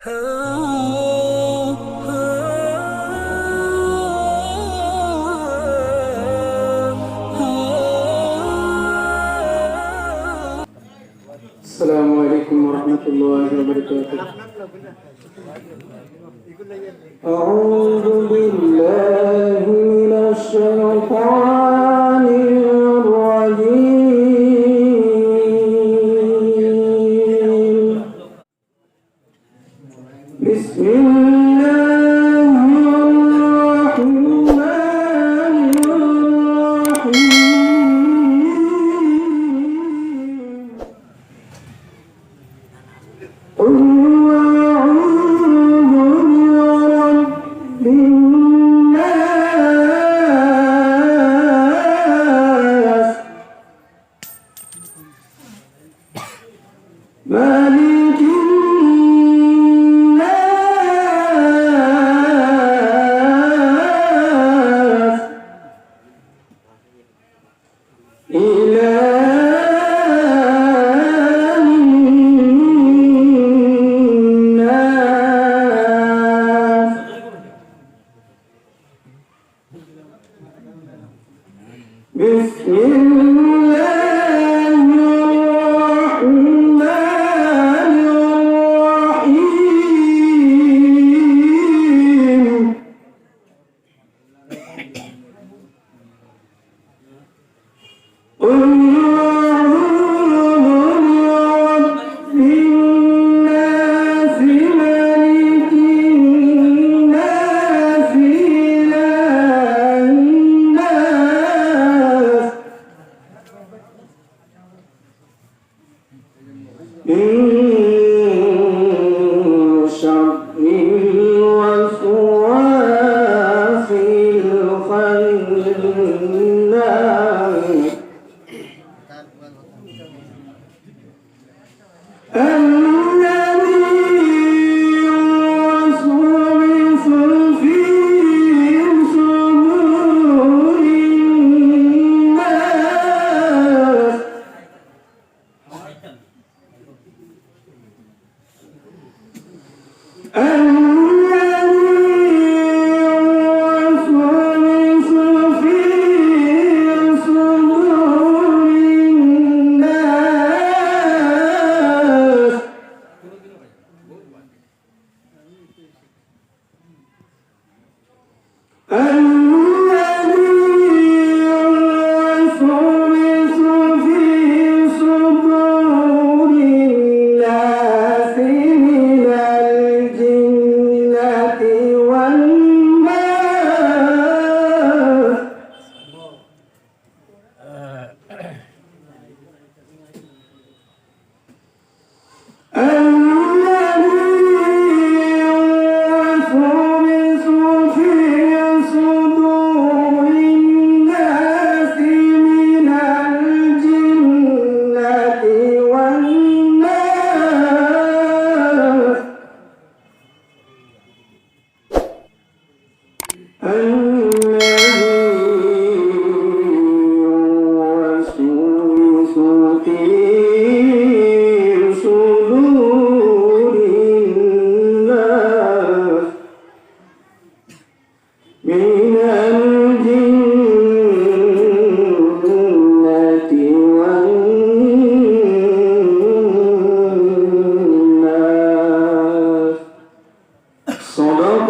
السلام عليكم ورحمة الله وبركاته. أعوذ بالله من الشيطان الرجيم. بسم الله الرحمن الرحيم. قل أعوذ برب الناس مالك الناس إله الناس بسم الله الرحمن الرحيم. قل أعوذ برب الناس مالك الناس إله الناس من شر الوسواس الخناس الذي يوسوس في صدور الناس صدق